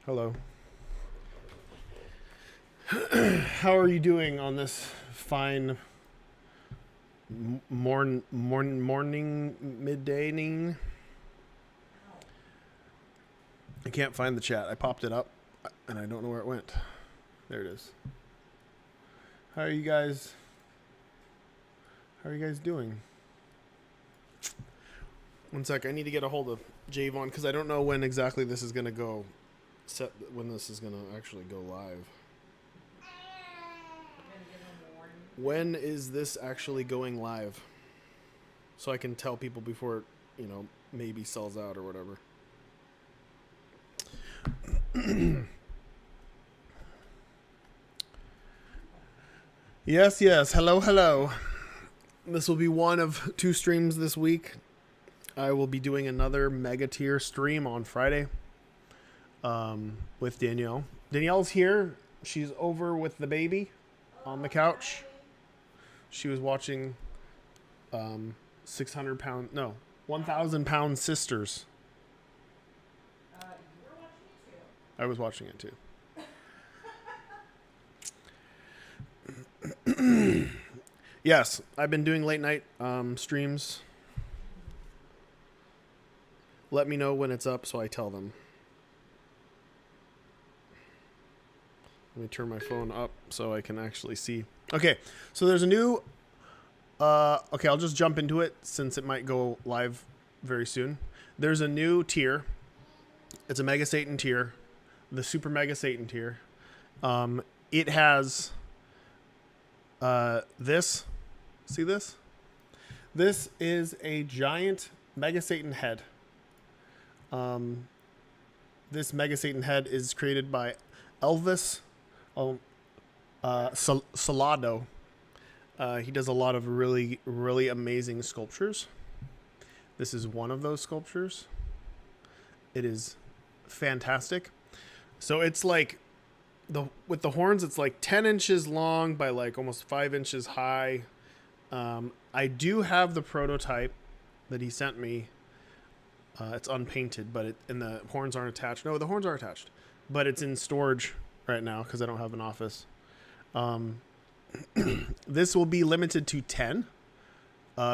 Hello. How are you doing on this fine morning, midday? I can't find the chat. I popped it up, and I don't know where it went. There it is. How are you guys? How are you guys doing? One sec. I need to get a hold of Javon because I don't know when exactly this is gonna go. When this is gonna actually go live. When is this actually going live? So I can tell people before it, maybe sells out or whatever. Yes. Hello. This will be one of 2 streams this week. I will be doing another mega tier stream on Friday with Danielle. Danielle's here. She's over with the baby on the couch. She was watching 1,000 Pound Sisters. You were watching it too. I was watching it too. Yes, I've been doing late night streams. Let me know when it's up so I tell them. Let me turn my phone up so I can actually see. Okay, so there's a new... okay, I'll just jump into it since it might go live very soon. There's a new tier. It's a Mega Satan tier. The Super Mega Satan tier. It has... this. See this? This is a giant Mega Satan head. This Mega Satan head is created by Elvis Salado. He does a lot of really, really amazing sculptures. This is one of those sculptures. It is fantastic. So it's like with the horns, it's like 10 inches long by like almost 5 inches high. I do have the prototype that he sent me. It's unpainted, but and the horns aren't attached. No, the horns are attached, but it's in storage right now because I don't have an office. This will be limited to 10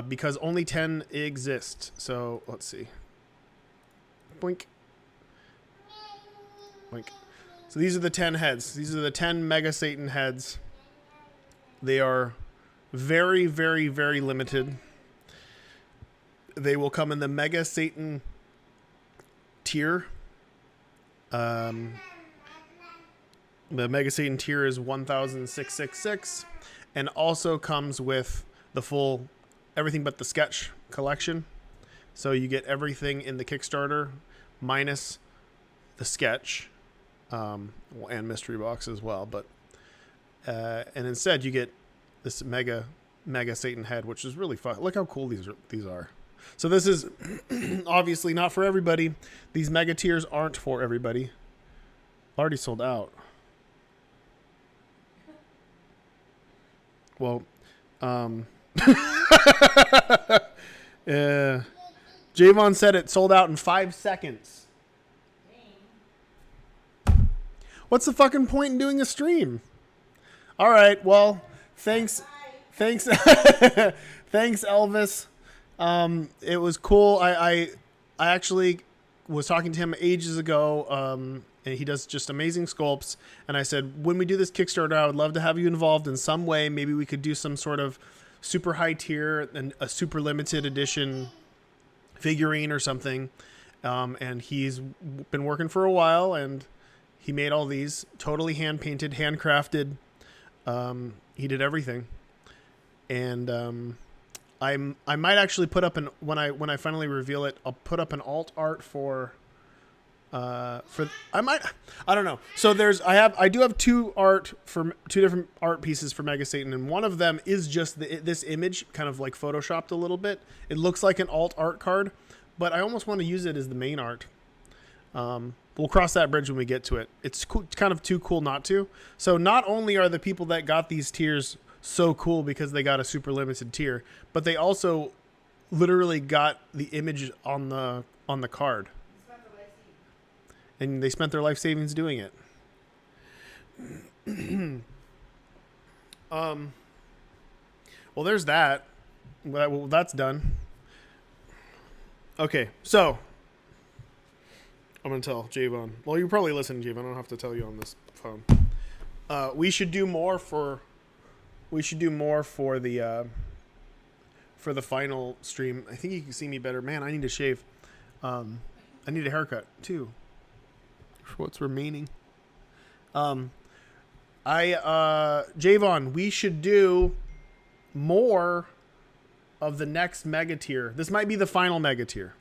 because only 10 exist. So let's see. Boink. Boink. So these are the 10 heads. These are the 10 Mega Satan heads. They are very, very, very limited. They will come in the Mega Satan tier. The Mega Satan tier is 1,666 and also comes with the full everything but the sketch collection. So you get everything in the Kickstarter minus the sketch and mystery box as well. But and instead you get this Mega Satan head, which is really fun. Look how cool these are. So this is obviously not for everybody. These mega tiers aren't for everybody. Already sold out. Well, Javon said it sold out in 5 seconds. What's the fucking point in doing a stream? All right, well, thanks, Elvis. It was cool. I actually was talking to him ages ago, and he does just amazing sculpts. And I said, when we do this Kickstarter, I would love to have you involved in some way. Maybe we could do some sort of super high tier and a super limited edition figurine or something. And he's been working for a while, and he made all these totally hand painted, handcrafted. He did everything. And I might actually put up when I finally reveal it, I'll put up an alt art for I don't know. So I do have two different art pieces for Mega Satan, and one of them is just this image kind of like photoshopped a little bit. It looks like an alt art card, but I almost want to use it as the main art. We'll cross that bridge when we get to it. It's cool, kind of too cool not to. So not only are the people that got these tiers so cool because they got a super limited tier, but they also literally got the image on the card, and they spent their life savings doing it. Well, there's that. Well, that's done. Okay, so I'm gonna tell Javon. Well, you probably listen, Javon. I don't have to tell you on this phone. We should do more for. We should do more for the final stream. I think you can see me better. Man, I need to shave. I need a haircut too. For what's remaining. Javon, we should do more of the next mega tier. This might be the final mega tier.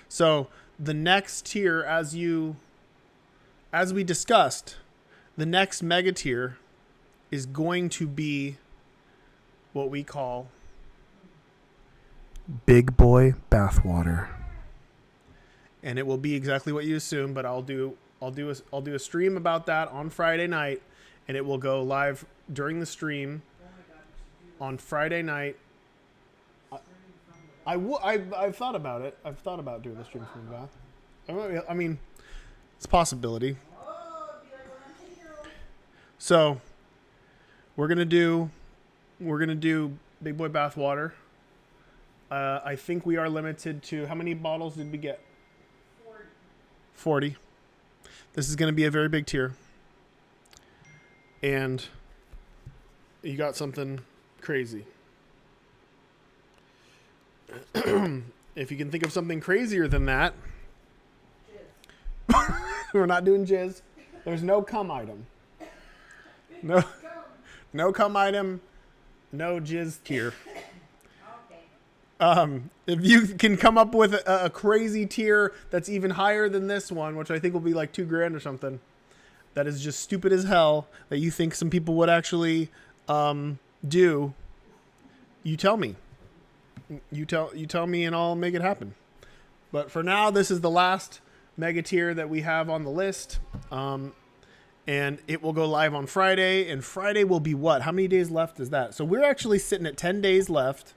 So the next tier, as we discussed, the next mega tier is going to be what we call Big Boy Bathwater. And it will be exactly what you assume, but I'll do a stream about that on Friday night, and it will go live during the stream on Friday night. I've thought about it. I've thought about doing the stream from the bath. I mean, it's a possibility. So we're gonna do Big Boy Bathwater. I think we are limited to, how many bottles did we get? 40. This is going to be a very big tier. And you got something crazy. If you can think of something crazier than that. We're not doing jizz. There's no cum item. No cum item. No jizz tier. If you can come up with a crazy tier that's even higher than this one, which I think will be like $2,000 or something, that is just stupid as hell, that you think some people would actually do, you tell me. You tell me, and I'll make it happen. But for now, this is the last mega tier that we have on the list, and it will go live on Friday. And Friday will be what? How many days left is that? So we're actually sitting at 10 days left.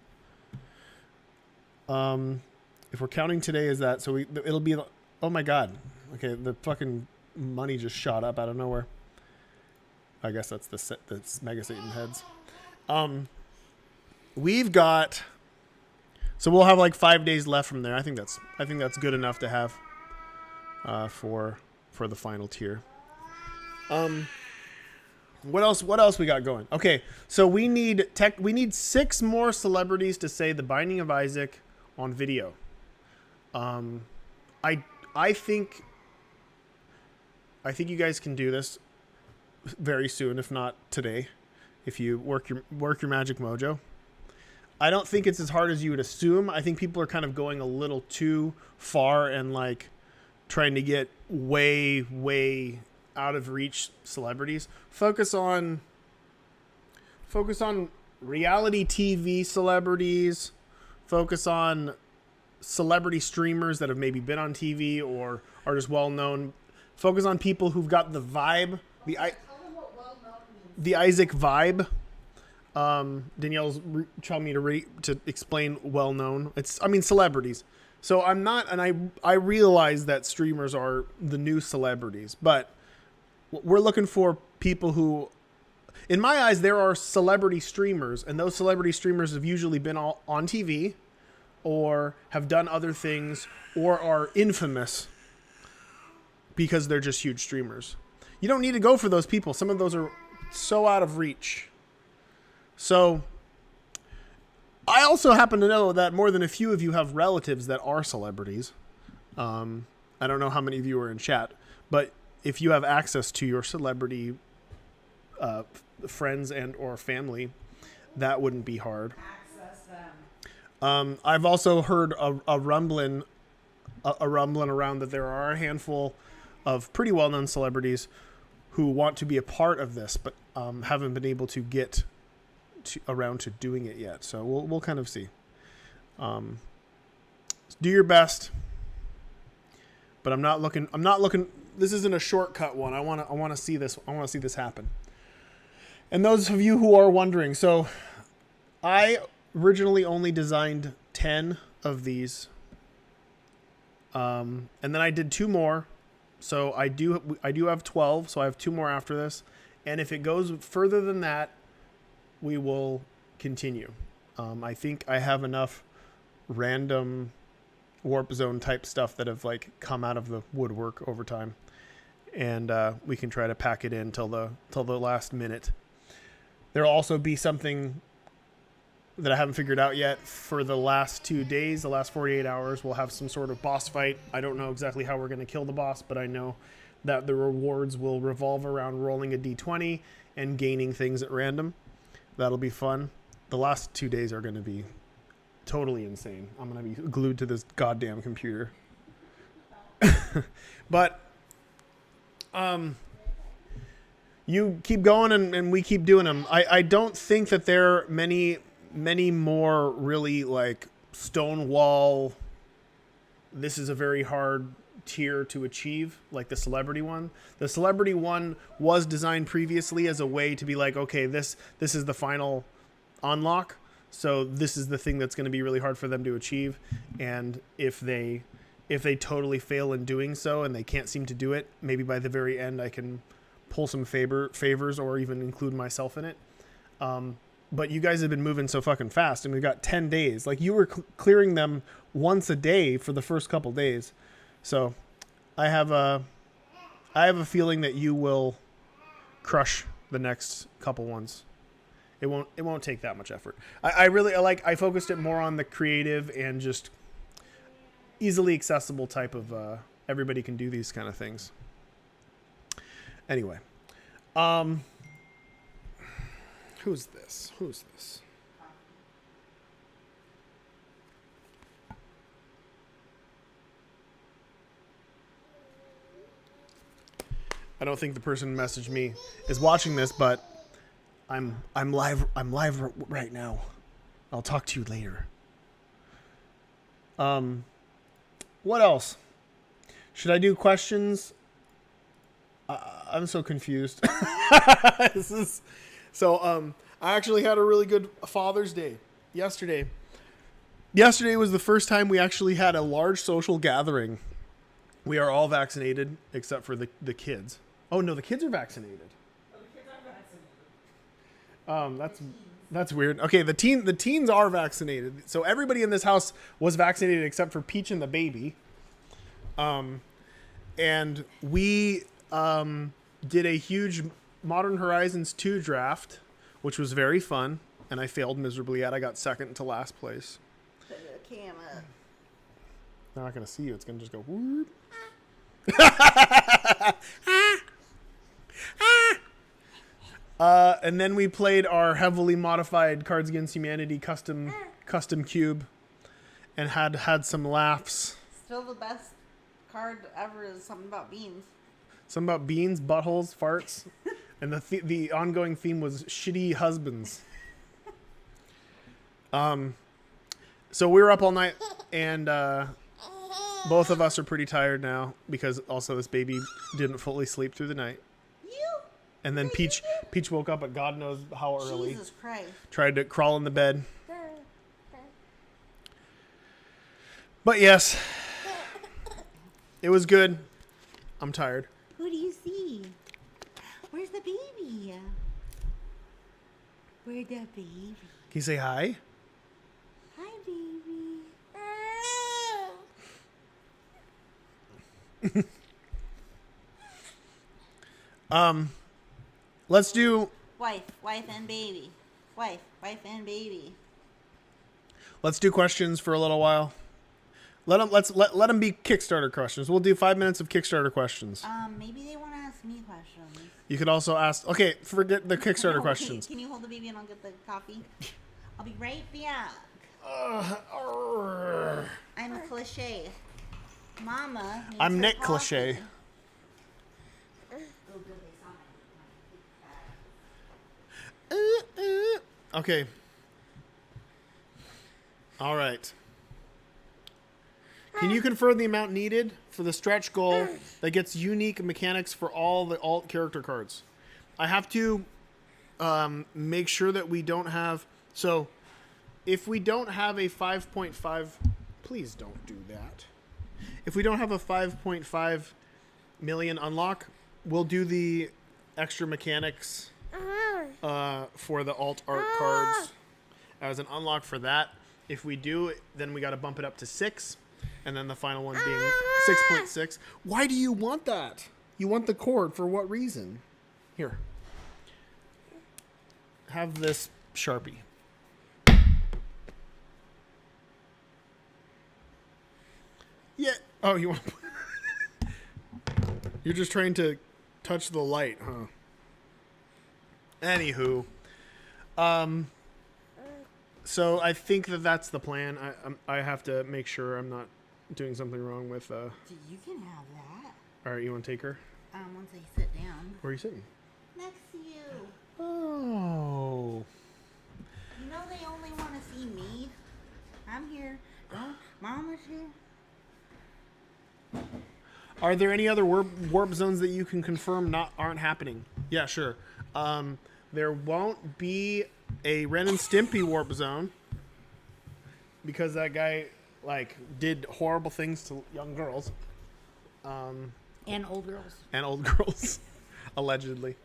If we're counting today as that, so it'll be, oh my God. Okay. The fucking money just shot up out of nowhere. I guess that's that's Mega Satan heads. We've got, so we'll have like 5 days left from there. I think that's good enough to have, for the final tier. What else we got going? Okay. So we need 6 more celebrities to say The Binding of Isaac on video. I think you guys can do this very soon, if not today, if you work your magic mojo. I don't think it's as hard as you would assume. I think people are kind of going a little too far and like trying to get way out of reach celebrities. Focus on reality TV celebrities. Focus on celebrity streamers that have maybe been on TV or are just well known. Focus on people who've got the vibe, the Isaac vibe. Danielle's telling me to explain well known. Celebrities. So I'm not, and I realize that streamers are the new celebrities, but we're looking for people who, in my eyes, there are celebrity streamers, and those celebrity streamers have usually been on TV or have done other things or are infamous because they're just huge streamers. You don't need to go for those people. Some of those are so out of reach. So I also happen to know that more than a few of you have relatives that are celebrities. I don't know how many of you are in chat, but if you have access to your celebrity friends and or family, that wouldn't be hard. Access them. I've also heard a rumbling around that there are a handful of pretty well-known celebrities who want to be a part of this, but haven't been able to get around to doing it yet. So we'll kind of see. Do your best, but I'm not looking. This isn't a shortcut one. I want to see this. I want to see this happen. And those of you who are wondering, so I originally only designed 10 of these. And then I did 2 more. So I do have 12, so I have 2 more after this. And if it goes further than that, we will continue. I think I have enough random warp zone type stuff that have like come out of the woodwork over time, and we can try to pack it in till the last minute. There'll also be something that I haven't figured out yet for the last 2 days. The last 48 hours, we'll have some sort of boss fight. I don't know exactly how we're going to kill the boss, but I know that the rewards will revolve around rolling a d20 and gaining things at random. That'll be fun. The last 2 days are going to be totally insane. I'm going to be glued to this goddamn computer. But you keep going and we keep doing them. I don't think that there are many more really like Stonewall, this is a very hard tier to achieve, like the celebrity one. The celebrity one was designed previously as a way to be like, okay, this is the final unlock, so this is the thing that's going to be really hard for them to achieve, and if they totally fail in doing so and they can't seem to do it, maybe by the very end I can pull some favors or even include myself in it. But you guys have been moving so fucking fast, and we've got 10 days. Like, you were clearing them once a day for the first couple days. So I have a feeling that you will crush the next couple ones. It won't take that much effort. I focused it more on the creative and just easily accessible type of everybody can do these kind of things. Anyway, who's this? I don't think the person who messaged me is watching this, but I'm live right now. I'll talk to you later. What else? Should I do questions? I'm so confused. I actually had a really good Father's Day yesterday. Yesterday was the first time we actually had a large social gathering. We are all vaccinated except for the kids. Oh no, the kids are vaccinated. Oh, the kids are vaccinated. That's weird. Okay, the teens are vaccinated. So everybody in this house was vaccinated except for Peach and the baby. And we did a huge Modern Horizons 2 draft, which was very fun, and I failed miserably at. I got second to last place. Put the cam up. They're not going to see you. It's going to just go whoop. And then we played our heavily modified Cards Against Humanity custom cube and had some laughs. Still the best card ever is something about beans. Something about beans, buttholes, farts. And the ongoing theme was shitty husbands. So we were up all night, and both of us are pretty tired now because also this baby didn't fully sleep through the night. And then Peach woke up at God knows how early. Jesus Christ. Tried to crawl in the bed. But yes, it was good. I'm tired. Who do you see? Where's the baby? Where's the baby? Can you say hi? Hi, baby. Let's do. Wife and baby. Wife and baby. Let's do questions for a little while. Let them be Kickstarter questions. We'll do 5 minutes of Kickstarter questions. Maybe they want to ask me questions. You could also ask. Okay, forget the Kickstarter No, questions. Can you hold the baby and I'll get the coffee? I'll be right back. I'm a cliche. Mama needs I'm her Nick coffee. Cliche. Okay. All right. Can you confirm the amount needed for the stretch goal that gets unique mechanics for all the alt character cards? I have to make sure that we don't have... So, if we don't have a 5.5... Please don't do that. If we don't have a 5.5 million unlock, we'll do the extra mechanics for the alt art cards as an unlock for that. If we do, then we got to bump it up to 6, and then the final one being 6.6. Why do you want that? You want the cord for what reason? Here. Have this Sharpie. Yeah. Oh, you want... You're just trying to touch the light, huh? Anywho. So I think that's the plan. I have to make sure I'm not doing something wrong with... You can have that. All right, you want to take her? Once I sit down. Where are you sitting? Next to you. Oh. You know they only want to see me. I'm here. Don't. Mom is here. Are there any other warp zones that you can confirm aren't happening? Yeah, sure. There won't be a Ren and Stimpy warp zone because that guy did horrible things to young girls. And old girls. And old girls, allegedly.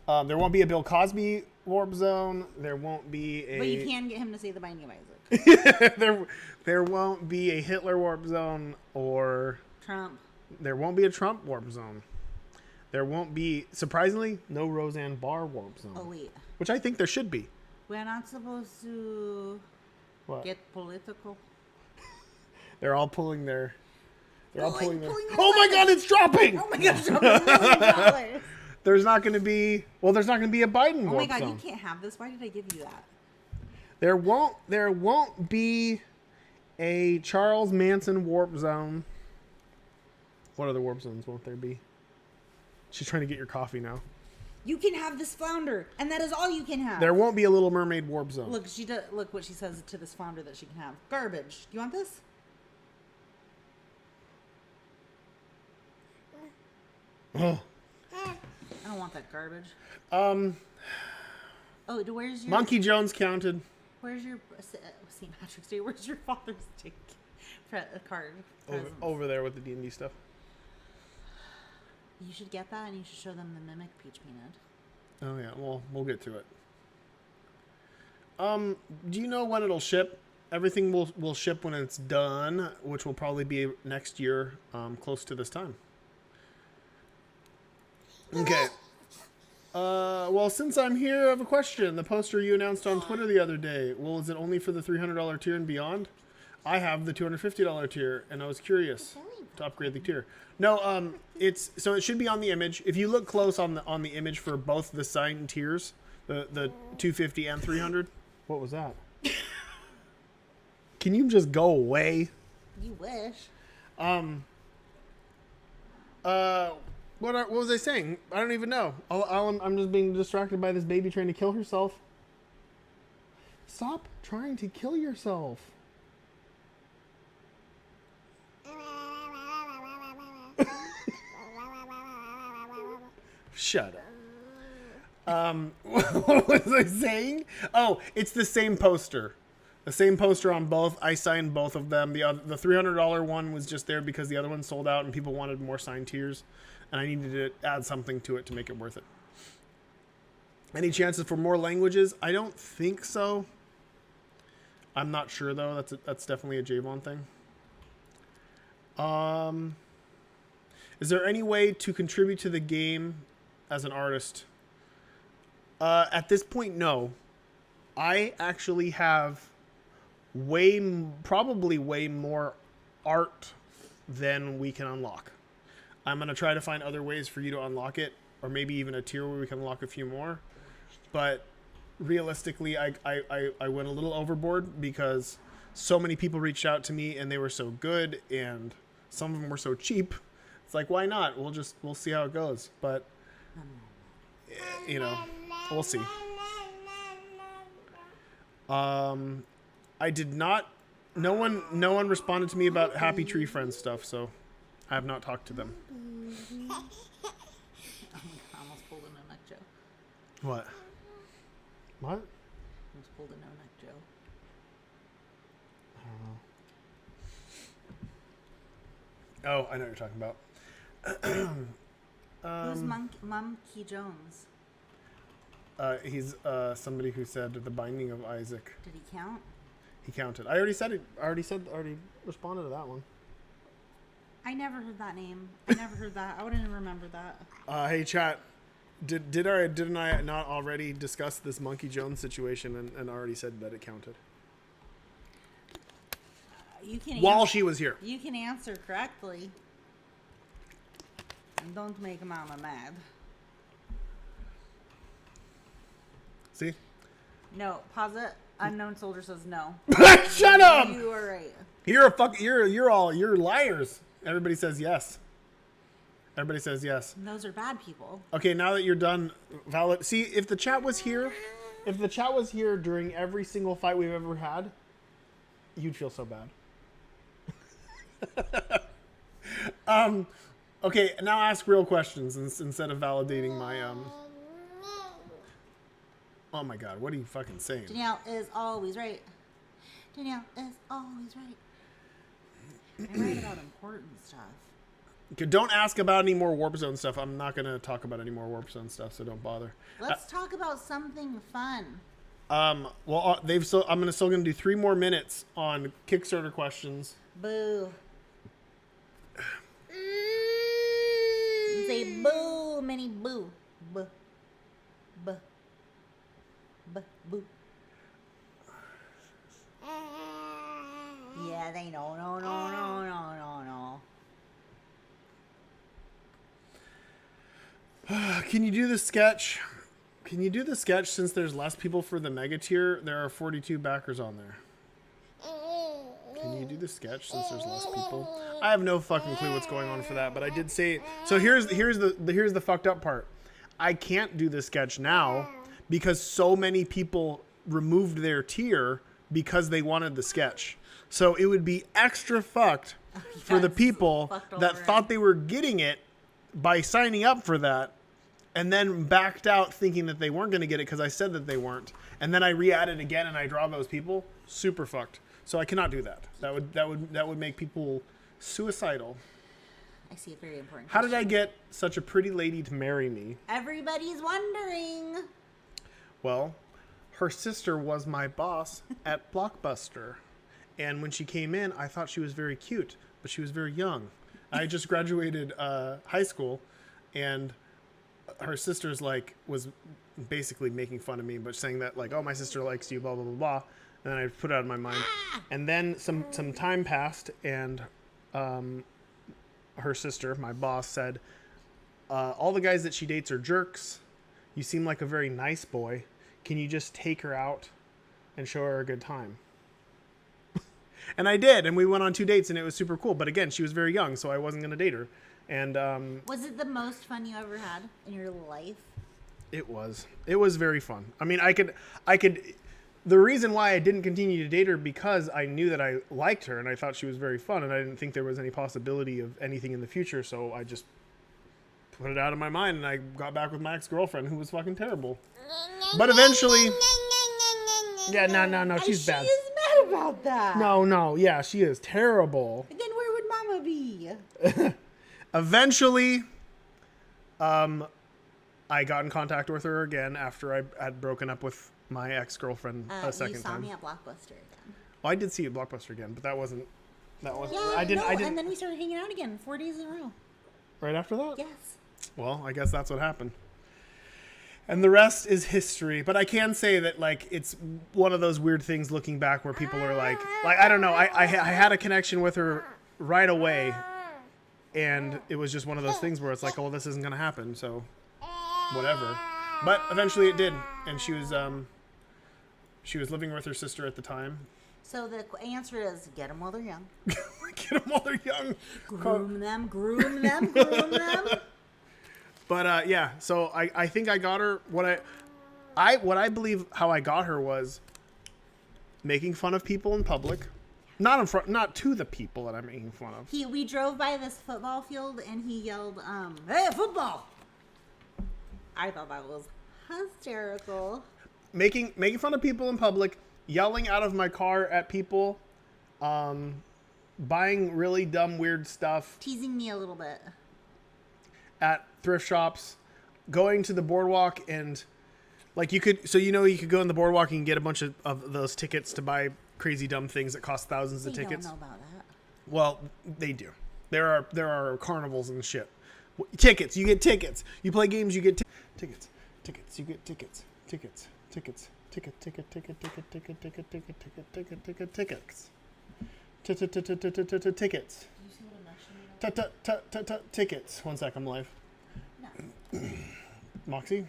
There won't be a Bill Cosby warp zone. There won't be a... But you can get him to say the Binding of Isaac. there won't be a Hitler warp zone or... Trump. There won't be a Trump warp zone. There won't be, surprisingly, no Roseanne Barr warp zone. Oh, wait. Which I think there should be. We're not supposed to get political. They're all pulling their... They're all pulling their... their Oh my god, it's dropping! Oh my god, it's dropping $1 million. There's not going to be... Well, there's not going to be a Biden warp zone. Oh my god, you can't have this. Why did I give you that? There won't be a Charles Manson warp zone. What other warp zones won't there be? She's trying to get your coffee now. You can have this flounder, and that is all you can have. There won't be a Little Mermaid warp zone. Look, look what she says to this flounder that she can have. Garbage. Do you want this? Oh. I don't want that garbage. Oh, Where's your... Monkey Jones counted. Where's your... St. Patrick's Day. Where's your Father's Day card? Over there with the D&D stuff. You should get that, and you should show them the Mimic Peach Peanut. Oh, yeah. Well, we'll get to it. Do you know when it'll ship? Everything will ship when it's done, which will probably be next year, close to this time. Okay. Well, since I'm here, I have a question. The poster you announced on Twitter the other day, well, is it only for the $300 tier and beyond? I have the $250 tier, and I was curious to upgrade the tier. No, so it should be on the image. If you look close on the image for both the signed tiers, the 250 and 300. What was that? Can you just go away? You wish. What was I saying? I don't even know. I'm just being distracted by this baby trying to kill herself. Stop trying to kill yourself. Shut up. What was I saying? Oh, it's the same poster. The same poster on both. I signed both of them. The $300 one was just there because the other one sold out and people wanted more signed tiers. And I needed to add something to it to make it worth it. Any chances for more languages? I don't think so. I'm not sure, though. That's definitely a Javon thing. Is there any way to contribute to the game as an artist? At this point, no. I actually have probably way more art than we can unlock. I'm going to try to find other ways for you to unlock it, or maybe even a tier where we can unlock a few more. But realistically, I went a little overboard because so many people reached out to me and they were so good and some of them were so cheap. It's like, why not? We'll see how it goes. But, we'll see. I did not, no one responded to me about Happy Tree Friends stuff, so I have not talked to them. I almost pulled a Mimic joke. What? What? Who's pulled a no-neck Joe? I don't know. Oh, I know what you're talking about. Who's Monkey Jones? He's somebody who said The Binding of Isaac. Did he count? He counted. I already said it. I already responded to that one. I never heard that name. I never heard that. I wouldn't remember that. Hey, chat. Didn't I not already discuss this Monkey Jones situation and already said that it counted? You can While she was here. You can answer correctly. And don't make Mama mad. See? No, pause it. Unknown soldier says no. Shut up! You are right. You're liars. Everybody says yes. Everybody says yes. And those are bad people. Okay, now that you're done, valid. See, if the chat was here during every single fight we've ever had, you'd feel so bad. Okay, now ask real questions instead of validating my Oh my God, what are you fucking saying? Danielle is always right. Danielle is always right. I write about important stuff. Okay, don't ask about any more Warp Zone stuff. I'm not gonna talk about any more Warp Zone stuff, so don't bother. Let's talk about something fun. Well, I'm still gonna do 3 more minutes on Kickstarter questions. Boo. Say boo, mini boo. Boo. Boo. Boo. Boo. Yeah, they know. No. Can you do the sketch? Since there's less people for the mega tier? There are 42 backers on there. Can you do the sketch since there's less people? I have no fucking clue what's going on for that, but I did say. So here's the fucked up part. I can't do the sketch now because so many people removed their tier because they wanted the sketch. So it would be extra fucked for the people that thought they were getting it by signing up for that and then backed out thinking that they weren't going to get it because I said that they weren't. And then I re-added again and I draw those people. Super fucked. So I cannot do that. That would make people suicidal. I see a very important How did I get such a pretty lady to marry me? Everybody's wondering. Well, her sister was my boss at Blockbuster. And when she came in, I thought she was very cute, but she was very young. I just graduated high school, and her sister's was basically making fun of me, but saying that oh, my sister likes you, blah blah blah blah. And then I put it out of my mind. And then some time passed, and her sister, my boss, said, all the guys that she dates are jerks. You seem like a very nice boy. Can you just take her out and show her a good time? And I did, and we went on 2 dates, and it was super cool. But again, she was very young, so I wasn't going to date her. And was it the most fun you ever had in your life? It was. It was very fun. I mean, I could. The reason why I didn't continue to date her because I knew that I liked her and I thought she was very fun, and I didn't think there was any possibility of anything in the future. So I just put it out of my mind, and I got back with my ex-girlfriend, who was fucking terrible. But eventually, yeah, no, she's bad. She is mad about that. No, yeah, she is terrible. Then where would Mama be? Eventually, I got in contact with her again after I had broken up with my ex-girlfriend a second time. You saw me at Blockbuster again. Well, I did see you at Blockbuster again, but that wasn't. Yeah, I didn't. And then we started hanging out again 4 days in a row. Right after that? Yes. Well, I guess that's what happened. And the rest is history. But I can say that it's one of those weird things looking back where people are like I don't know. I had a connection with her right away, and it was just one of those things where it's like, oh, this isn't gonna happen, so whatever. But eventually it did, and she was living with her sister at the time. So the answer is get them while they're young. Get them while they're young. Groom them. But yeah, so I think I got her what I believe how I got her was making fun of people in public. Not to the people that I'm making fun of. We drove by this football field and he yelled, "Hey, football!" I thought that was hysterical. making fun of people in public, yelling out of my car at people, buying really dumb, weird stuff Teasing me a little bit. at thrift shops, going to the boardwalk and like you could go on the boardwalk and get a bunch of those tickets to buy crazy dumb things that cost thousands of tickets. They don't know about that. Well, they do. There are carnivals and shit. Tickets. You get tickets. You play games. You get tickets. Tickets. You get tickets. Tickets. Tickets. Ticket. Ticket. Ticket. Ticket. Ticket. Ticket. Ticket. Ticket. Ticket. Ticket. Tickets. Tickets. Tickets. 1 sec. I'm live. No. Moxie?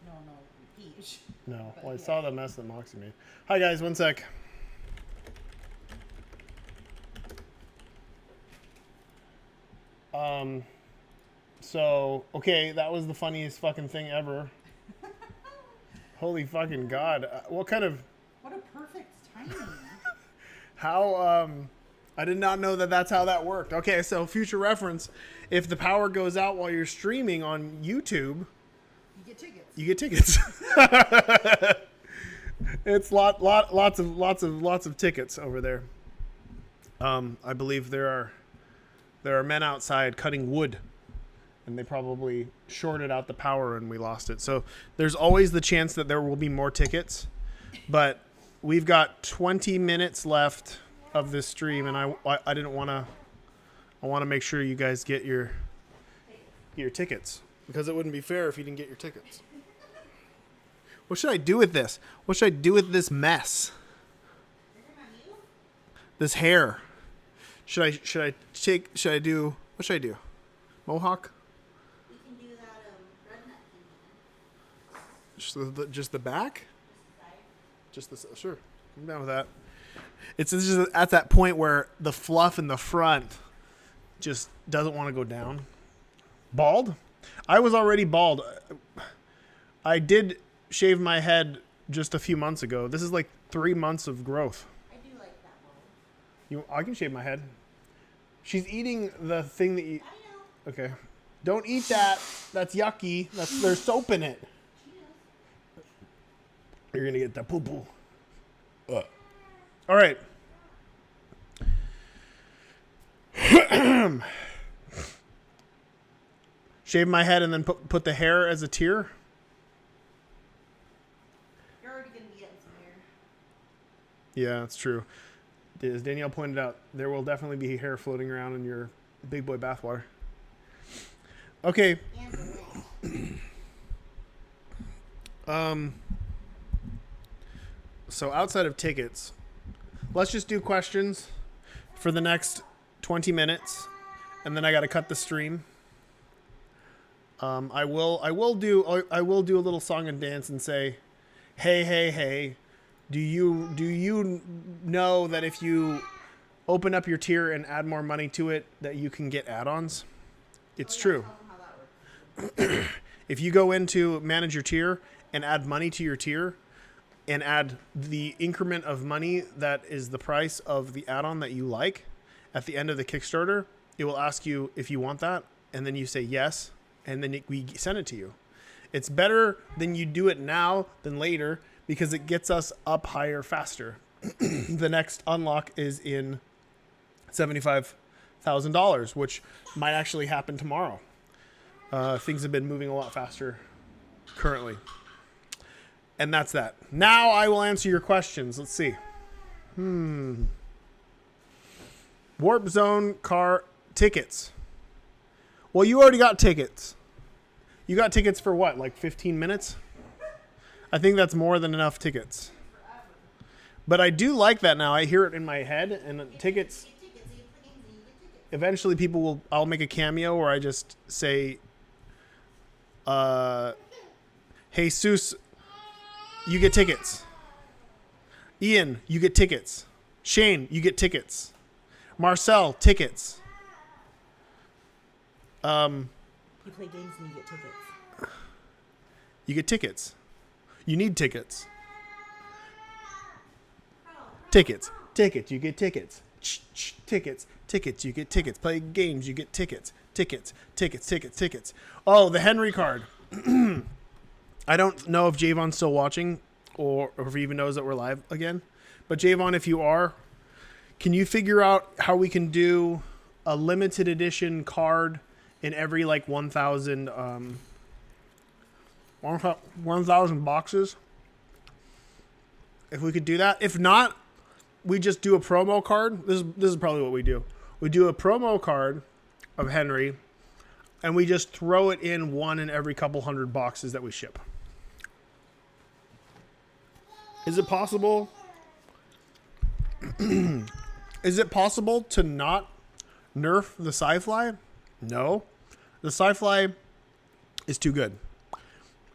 No, Peach. No. Well, I saw the mess that Moxie made. Hi guys. 1 sec. So, okay, that was the funniest fucking thing ever. Holy fucking God. What a perfect timing. how, I did not know that that's how that worked. Okay, so future reference, if the power goes out while you're streaming on YouTube, you get tickets. It's lots of tickets over there. I believe there are men outside cutting wood, and they probably shorted out the power and we lost it. So there's always the chance that there will be more tickets, but we've got 20 minutes left of this stream, and I want to make sure you guys get your tickets, because it wouldn't be fair if you didn't get your tickets. What should I do with this? What should I do with this mess? This hair. What should I do? Mohawk? We can do that redneck thing. Just the back? Sure. I'm down with that. It's just at that point where the fluff in the front just doesn't want to go down. Bald? I was already bald. I did shave my head just a few months ago. This is like 3 months of growth. I do like that bald. I can shave my head. She's eating the thing that you... I know. Okay. Don't eat that. That's yucky. There's soap in it. You're going to get that poo-poo. All right. Shave my head and then put the hair as a tier. You're already going to be getting some hair. Yeah, that's true. As Danielle pointed out, there will definitely be hair floating around in your big boy bathwater. Okay. So outside of tickets, let's just do questions for the next 20 minutes, and then I got to cut the stream. I will do a little song and dance and say, hey. Do you know that if you open up your tier and add more money to it, that you can get add-ons? It's true. If you go into manage your tier and add money to your tier and add the increment of money that is the price of the add-on that you like, at the end of the Kickstarter, it will ask you if you want that, and then you say yes, and then we send it to you. It's better than you do it now than later, because it gets us up higher faster. The next unlock is in $75,000, which might actually happen tomorrow. Things have been moving a lot faster currently. And that's that. Now I will answer your questions. Let's see. Warp Zone car tickets. Well, you already got tickets. You got tickets for what, like 15 minutes? I think that's more than enough tickets. But I do like that now. I hear it in my head, and tickets. Eventually, I'll make a cameo where I just say, Jesus, you get tickets. Ian, you get tickets. Shane, you get tickets. Marcel, tickets. You play games and you get tickets. You get tickets. You need tickets. Tickets. You get tickets. Tickets. You get tickets. Play games. You get tickets. Tickets. Oh, the Henry card. I don't know if Javon's still watching or if he even knows that we're live again. But Javon, if you are, can you figure out how we can do a limited edition card in every like 1,000 1,000 boxes? If we could do that. If not, we just do a promo card. This is probably what we do. We do a promo card of Henry, and we just throw it in one in every couple hundred boxes that we ship. Is it possible? Is it possible to not nerf the Sci-Fly? No. The Sci-Fly is too good.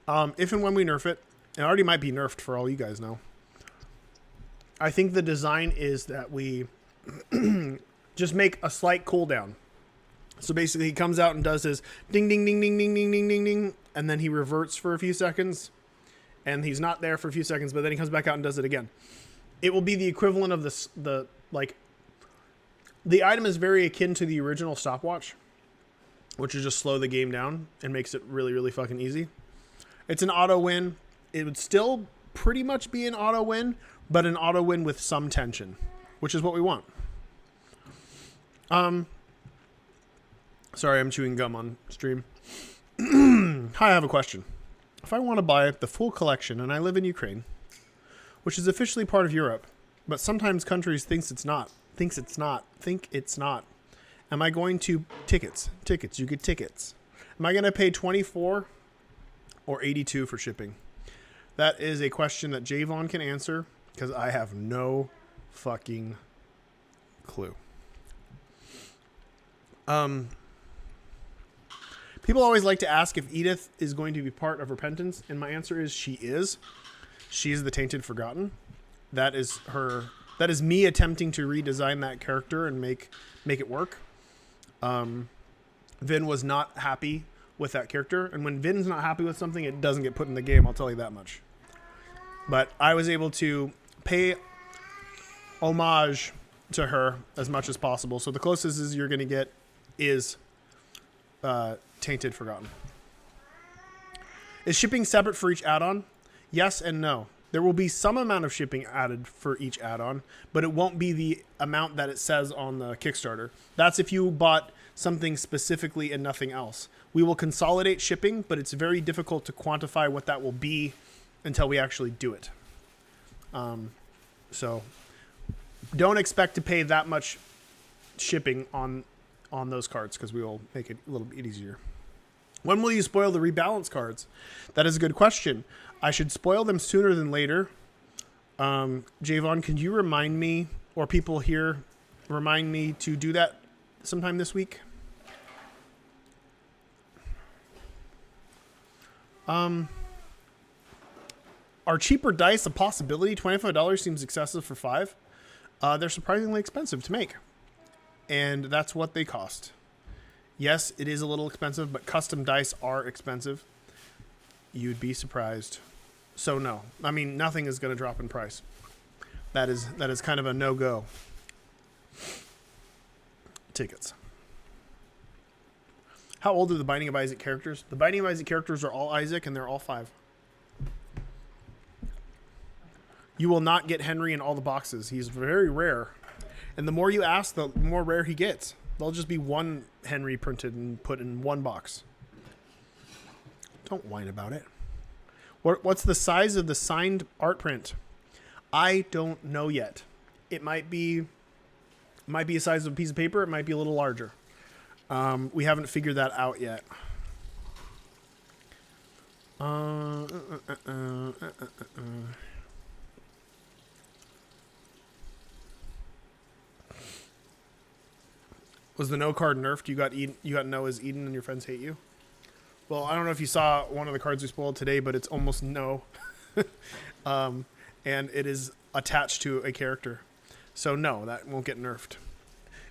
If and when we nerf it, it already might be nerfed for all you guys know. I think the design is that we just make a slight cooldown. So basically he comes out and does his ding, ding, ding, ding, ding, ding, ding, ding, ding, and then he reverts for a few seconds, and he's not there for a few seconds, but then he comes back out and does it again. It will be the equivalent of the item is very akin to the original stopwatch, which is just slow the game down and makes it really, really fucking easy. It's an auto win. It would still pretty much be an auto win, but an auto win with some tension, which is what we want. Sorry, I'm chewing gum on stream. Hi, I have a question. If I want to buy the full collection and I live in Ukraine, which is officially part of Europe, but sometimes countries think it's not. Am I going to tickets? You get tickets. Am I going to pay 24 or 82 for shipping? That is a question that Javon can answer because I have no fucking clue. People always like to ask if Edith is going to be part of Repentance, and my answer is she is. She is the Tainted Forgotten. That is her. That is me attempting to redesign that character and make it work. Vin was not happy with that character, and when Vin's not happy with something, it doesn't get put in the game. I'll tell you that much. But I was able to pay homage to her as much as possible. So the closest is you're going to get is Tainted Forgotten. Is shipping separate for each add-on? Yes and no. There will be some amount of shipping added for each add-on, but it won't be the amount that it says on the Kickstarter. That's if you bought something specifically and nothing else. We will consolidate shipping, but it's very difficult to quantify what that will be until we actually do it. So don't expect to pay that much shipping on those cards because we will make it a little bit easier. When will you spoil the rebalance cards? That is a good question. I should spoil them sooner than later. Javon, can you remind me, or people here remind me to do that sometime this week? Are cheaper dice a possibility? $25 seems excessive for 5. They're surprisingly expensive to make. And that's what they cost. Yes, it is a little expensive, but custom dice are expensive. You'd be surprised. So no. I mean, nothing is going to drop in price. That is kind of a no-go. Tickets. How old are the Binding of Isaac characters? The Binding of Isaac characters are all Isaac, and they're all 5. You will not get Henry in all the boxes. He's very rare. And the more you ask, the more rare he gets. There'll just be one Henry printed and put in one box. Don't whine about it. What's the size of the signed art print? I don't know yet. It might be a size of a piece of paper. It might be a little larger. We haven't figured that out yet. Was the no card nerfed? You got no as Eden and your friends hate you? Well, I don't know if you saw one of the cards we spoiled today, but it's almost no. And it is attached to a character. So no, that won't get nerfed.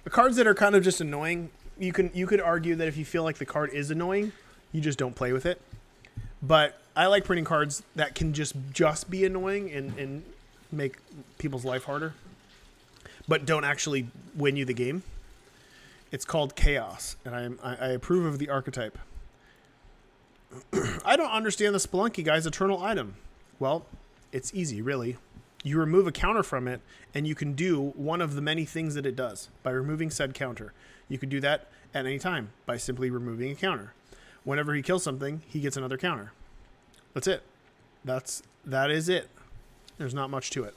The cards that are kind of just annoying, you could argue that if you feel like the card is annoying, you just don't play with it. But I like printing cards that can just be annoying and make people's life harder, but don't actually win you the game. It's called Chaos, and I approve of the archetype. I don't understand the Spelunky guy's eternal item. Well, it's easy, really. You remove a counter from it, and you can do one of the many things that it does by removing said counter. You could do that at any time by simply removing a counter. Whenever he kills something, he gets another counter. That's it. That is it. There's not much to it.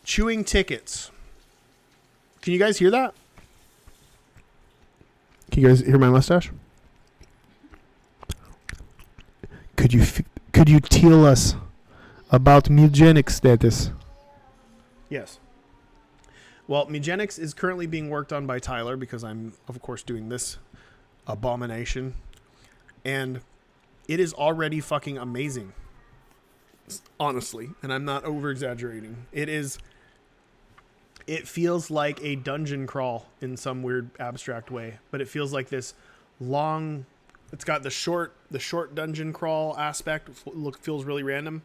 Chewing tickets. Can you guys hear that? Can you guys hear my mustache? Could you tell us about Mugenics status? Yes. Well, Mugenics is currently being worked on by Tyler because I'm, of course, doing this abomination. And it is already fucking amazing. Honestly. And I'm not over-exaggerating. It feels like a dungeon crawl in some weird abstract way. But it feels like this long... It's got the short dungeon crawl aspect. Feels really random.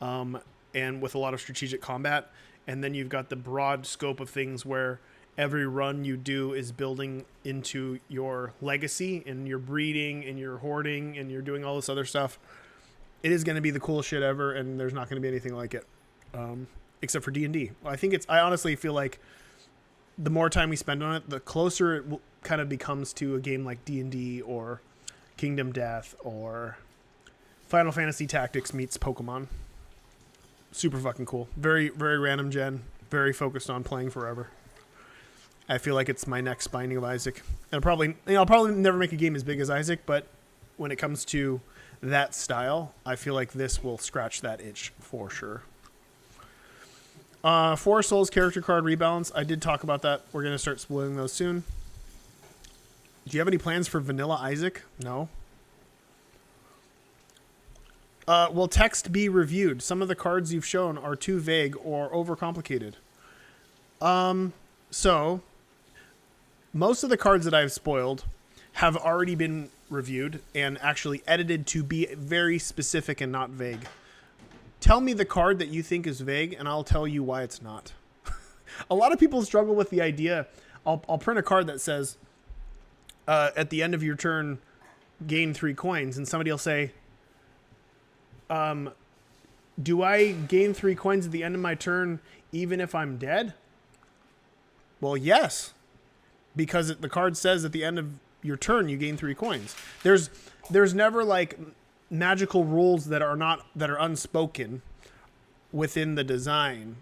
And with a lot of strategic combat. And then you've got the broad scope of things where every run you do is building into your legacy and you're breeding and you're hoarding and you're doing all this other stuff. It is going to be the coolest shit ever, and there's not going to be anything like it, except for D&D. I honestly feel like the more time we spend on it, the closer it kind of becomes to a game like D&D or Kingdom Death or Final Fantasy Tactics meets Pokemon. Super fucking cool. Very, very random gen. Very focused on playing forever. I feel like it's my next Binding of Isaac. And I'll probably never make a game as big as Isaac, but when it comes to that style, I feel like this will scratch that itch for sure. Forest Souls character card rebalance. I did talk about that. We're going to start spoiling those soon. Do you have any plans for Vanilla Isaac? No. Will text be reviewed? Some of the cards you've shown are too vague or overcomplicated. So, most of the cards that I've spoiled have already been reviewed and actually edited to be very specific and not vague. Tell me the card that you think is vague, and I'll tell you why it's not. A lot of people struggle with the idea. I'll print a card that says, at the end of your turn, gain 3 coins, and somebody will say, do I gain 3 coins at the end of my turn even if I'm dead? Well, yes, because the card says at the end of your turn you gain 3 coins. There's never like magical rules that are unspoken within the design.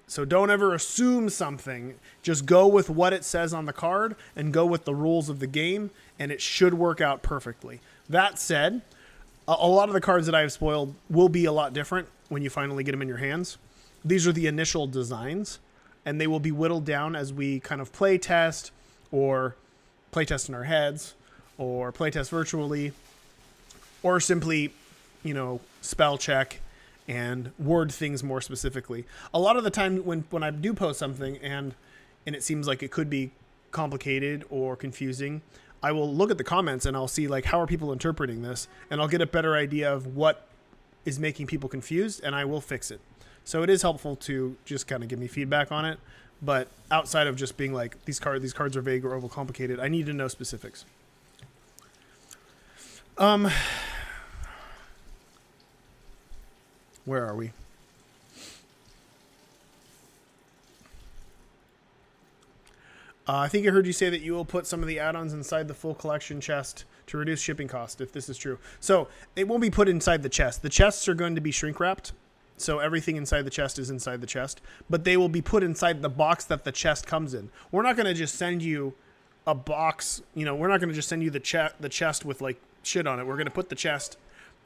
So don't ever assume something. Just go with what it says on the card and go with the rules of the game, and it should work out perfectly. That said, a lot of the cards that I have spoiled will be a lot different when you finally get them in your hands. These are the initial designs, and they will be whittled down as we kind of play test or play test in our heads or play test virtually or simply, spell check and word things more specifically. A lot of the time when I do post something and it seems like it could be complicated or confusing, I will look at the comments and I'll see like how are people interpreting this, and I'll get a better idea of what is making people confused, and I will fix it. So it is helpful to just kind of give me feedback on it, but outside of just being like these cards are vague or overcomplicated, I need to know specifics. Where are we? I think I heard you say that you will put some of the add-ons inside the full collection chest to reduce shipping cost, if this is true. So it won't be put inside the chest. The chests are going to be shrink wrapped. So everything inside the chest is inside the chest, but they will be put inside the box that the chest comes in. We're not going to just send you a box, we're not going to just send you the chest with like shit on it. We're going to put the chest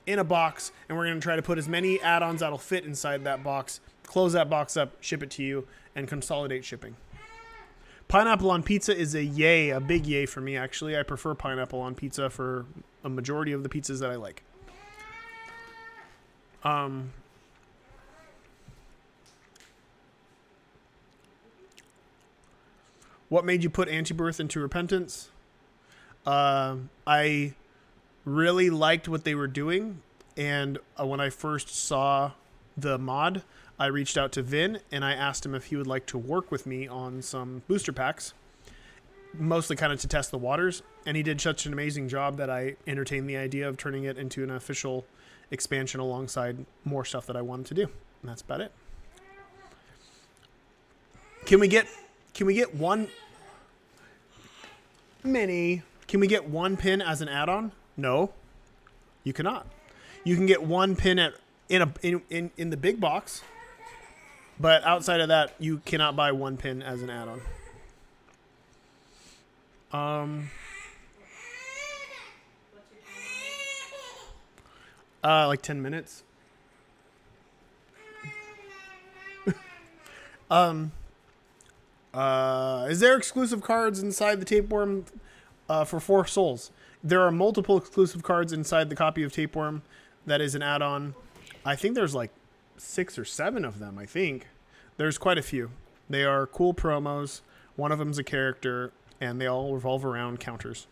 in a box, and we're going to try to put as many add-ons that'll fit inside that box, close that box up, ship it to you, and consolidate shipping. Pineapple on pizza is a big yay for me, actually. I prefer pineapple on pizza for a majority of the pizzas that I like. What made you put Antibirth into Repentance? I really liked what they were doing, and when I first saw the mod, I reached out to Vin and I asked him if he would like to work with me on some booster packs. mostly kind of to test the waters. And he did such an amazing job that I entertained the idea of turning it into an official expansion alongside more stuff that I wanted to do. And that's about it. Can we get one mini? Can we get one pin as an add-on? No, you cannot. You can get one pin in the big box, but outside of that, you cannot buy one pin as an add-on. Like 10 minutes. Is there exclusive cards inside the Tapeworm for 4 souls? There are multiple exclusive cards inside the copy of Tapeworm that is an add-on. I think there's like 6 or 7 of them, I think. There's quite a few. They are cool promos. One of them's a character, and they all revolve around counters,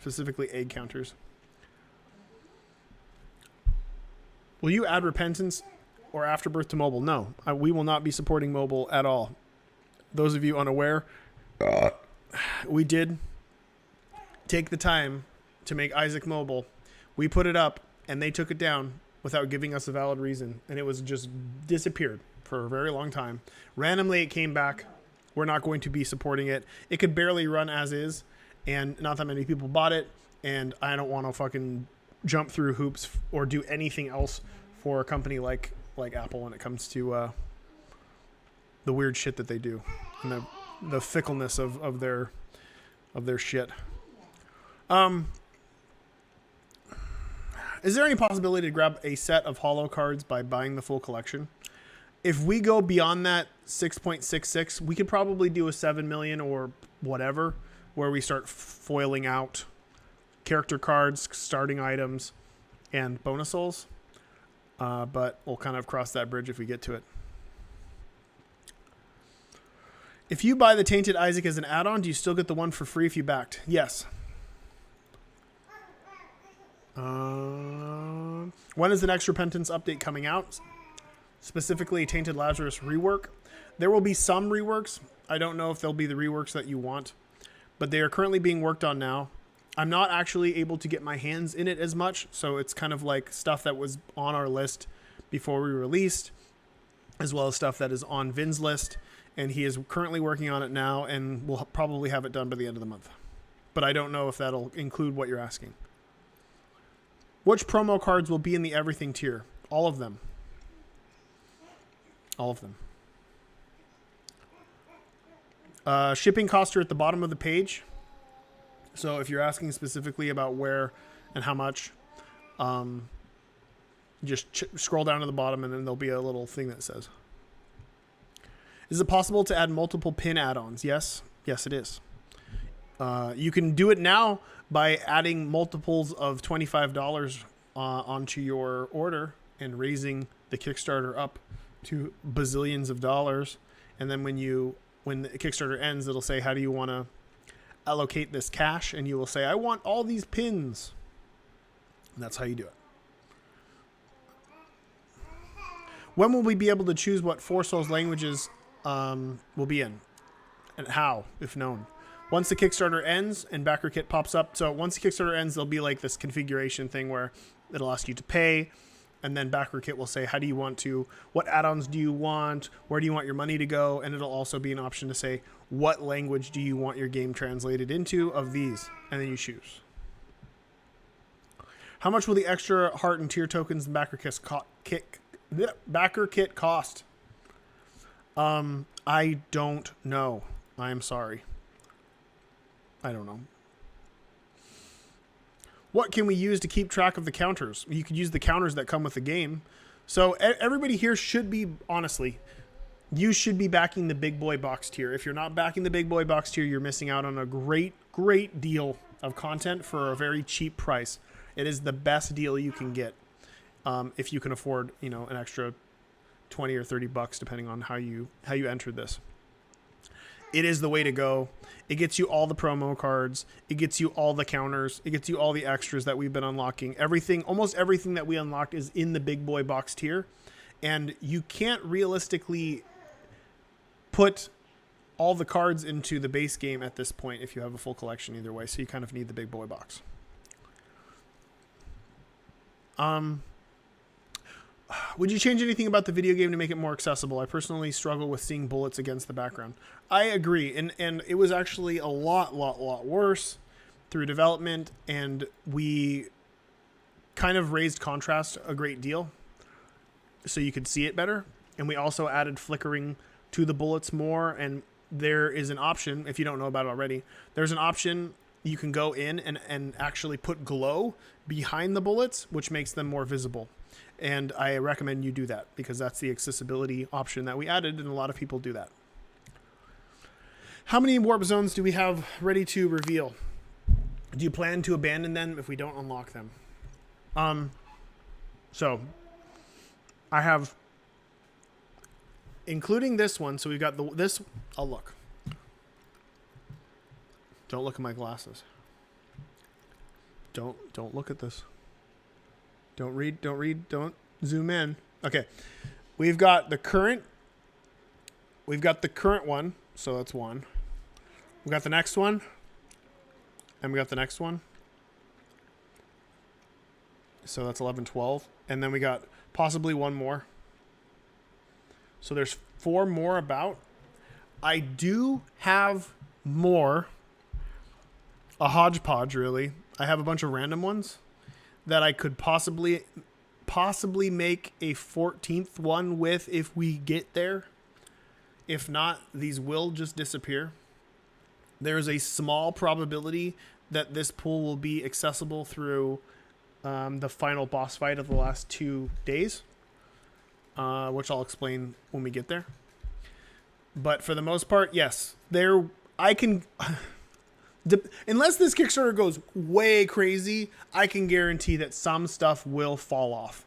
specifically egg counters. Will you add Repentance or Afterbirth to mobile? No, we will not be supporting mobile at all. Those of you unaware, we did take the time to make Isaac mobile. We put it up, and they took it down without giving us a valid reason, and it was just disappeared for a very long time. Randomly, it came back. We're not going to be supporting it. It could barely run as is, and not that many people bought it, and I don't want to fucking jump through hoops or do anything else for a company like Apple when it comes to the weird shit that they do and the fickleness of their shit. Is there any possibility to grab a set of holo cards by buying the full collection? If we go beyond that 6.66, we could probably do a 7 million or whatever, where we start foiling out character cards, starting items, and bonus souls. But we'll kind of cross that bridge if we get to it. If you buy the Tainted Isaac as an add-on, do you still get the one for free if you backed? Yes. When is the next Repentance update coming out? Specifically, Tainted Lazarus rework. There will be some reworks. I don't know if they'll be the reworks that you want, but they are currently being worked on now. I'm not actually able to get my hands in it as much, so it's kind of like stuff that was on our list before we released, as well as stuff that is on Vin's list, and he is currently working on it now, and we'll probably have it done by the end of the month. But I don't know if that'll include what you're asking. Which promo cards will be in the everything tier? All of them. All of them. Shipping costs are at the bottom of the page. So if you're asking specifically about where and how much, just scroll down to the bottom and then there'll be a little thing that says. Is it possible to add multiple pin add-ons? Yes. Yes, it is. You can do it now by adding multiples of $25 onto your order and raising the Kickstarter up to bazillions of dollars. And then when the Kickstarter ends, it'll say, how do you want to allocate this cash? And you will say, I want all these pins. And that's how you do it. When will we be able to choose what 4 Souls languages will be in? And how, if known? Once the Kickstarter ends and backer kit pops up. So once the Kickstarter ends, there'll be like this configuration thing where it'll ask you to pay. And then backer kit will say, how do you want to, what add-ons do you want? Where do you want your money to go? And it'll also be an option to say, what language do you want your game translated into of these? And then you choose. How much will the extra heart and tier tokens and backer kit cost? I don't know. I am sorry. I don't know. What can we use to keep track of the counters? You could use the counters that come with the game. So everybody here should be, honestly, you should be backing the big boy box tier. If you're not backing the big boy box tier, you're missing out on a great, great deal of content for a very cheap price. It is the best deal you can get if you can afford, an extra $20 or $30 depending on how you enter this. It is the way to go. It gets you all the promo cards. It gets you all the counters. It gets you all the extras that we've been unlocking. Everything, almost everything that we unlocked is in the big boy box tier. And you can't realistically put all the cards into the base game at this point if you have a full collection either way. So you kind of need the big boy box. Would you change anything about the video game to make it more accessible? I personally struggle with seeing bullets against the background. I agree. And it was actually a lot worse through development, and we kind of raised contrast a great deal so you could see it better. And we also added flickering to the bullets more, and there is an option, if you don't know about it already, there's an option you can go in and actually put glow behind the bullets, which makes them more visible. And I recommend you do that because that's the accessibility option that we added, and a lot of people do that. How many warp zones do we have ready to reveal? Do you plan to abandon them if we don't unlock them? So I have, including this one, so we've got this, I'll look. Don't look at my glasses. Don't look at this. Don't read, don't zoom in. Okay. We've got the current one, so that's one. We got the next one, and we got the next one. So that's 11, 12. And then we got possibly one more. So there's 4 more about. I do have more. A hodgepodge, really. I have a bunch of random ones that I could possibly make a 14th one with if we get there. If not, these will just disappear. There is a small probability that this pool will be accessible through the final boss fight of the last 2 days, which I'll explain when we get there. But for the most part, yes, I can. Unless this Kickstarter goes way crazy, I can guarantee that some stuff will fall off.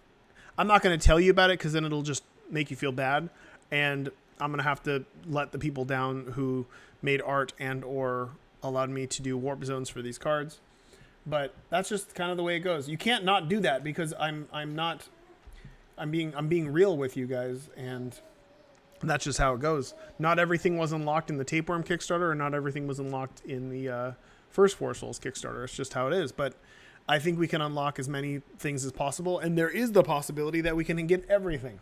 I'm not going to tell you about it because then it'll just make you feel bad, and I'm going to have to let the people down who made art and or allowed me to do warp zones for these cards. But that's just kind of the way it goes. You can't not do that because I'm being real with you guys, and that's just how it goes. Not everything was unlocked in the Tapeworm Kickstarter, and not everything was unlocked in the first Four Souls Kickstarter. It's just how it is. But I think we can unlock as many things as possible, and there is the possibility that we can get everything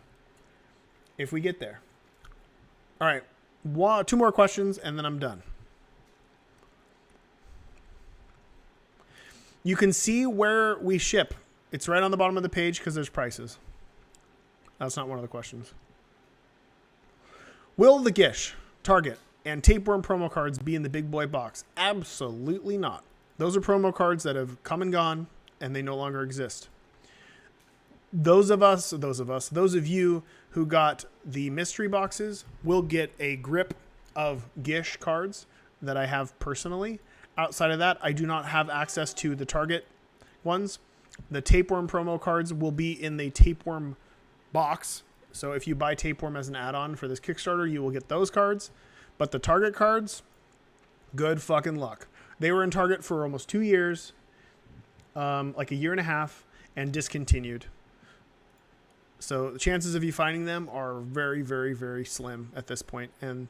if we get there. All right, 2 more questions, and then I'm done. You can see where we ship. It's right on the bottom of the page because there's prices. That's not one of the questions. Will the Gish, Target, and Tapeworm promo cards be in the big boy box? Absolutely not. Those are promo cards that have come and gone, and they no longer exist. Those of you who got the mystery boxes will get a grip of Gish cards that I have personally. Outside of that, I do not have access to the Target ones. The Tapeworm promo cards will be in the Tapeworm box. So if you buy Tapeworm as an add-on for this Kickstarter, you will get those cards. But the Target cards, good fucking luck. They were in Target for almost 2 years, like a year and a half, and discontinued. So the chances of you finding them are very, very, very slim at this point, and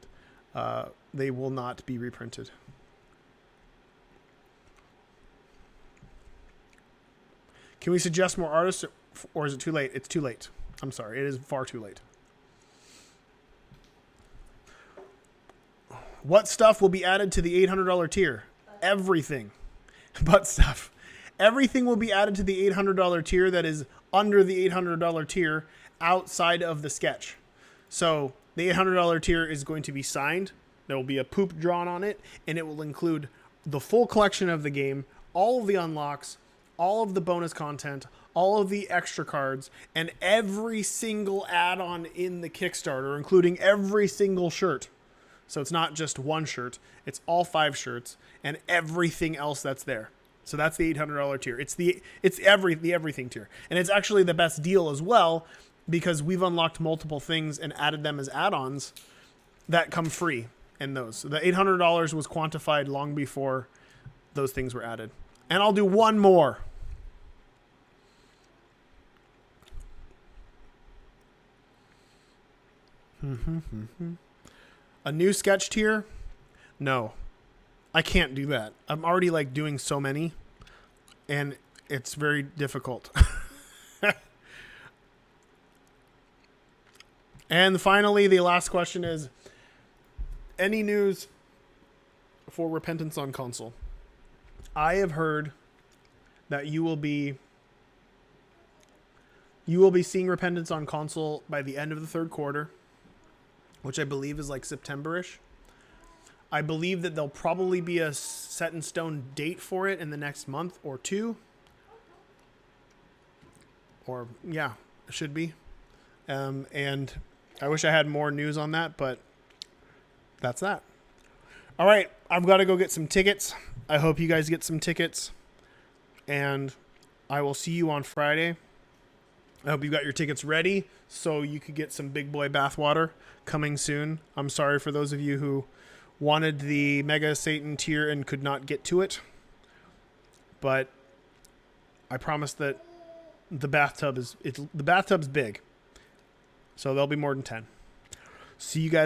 they will not be reprinted. Can we suggest more artists, or is it too late? It's too late. I'm sorry. It is far too late. What stuff will be added to the $800 tier? Everything. But stuff. Everything will be added to the $800 tier that is under the $800 tier outside of the sketch. So the $800 tier is going to be signed. There will be a poop drawn on it, and it will include the full collection of the game, all of the unlocks, all of the bonus content, all of the extra cards, and every single add-on in the Kickstarter, including every single shirt. So it's not just one shirt, it's all 5 shirts and everything else that's there. So that's the $800 tier. It's the everything tier. And it's actually the best deal as well because we've unlocked multiple things and added them as add-ons that come free in those. So the $800 was quantified long before those things were added. And I'll do one more. A new sketch tier? No. I can't do that. I'm already like doing so many, and it's very difficult. And finally, the last question is, any news for Repentance on console? I have heard that you will be seeing Repentance on console by the end of the third quarter, which I believe is like September-ish. I believe that there'll probably be a set in stone date for it in the next month or two. Or, yeah, it should be. And I wish I had more news on that, but that's that. All right, I've got to go get some tickets. I hope you guys get some tickets. And I will see you on Friday. I hope you got your tickets ready so you could get some big boy bathwater coming soon. I'm sorry for those of you who wanted the Mega Satan tier and could not get to it. But I promise that the bathtub's big. So there'll be more than 10. See you guys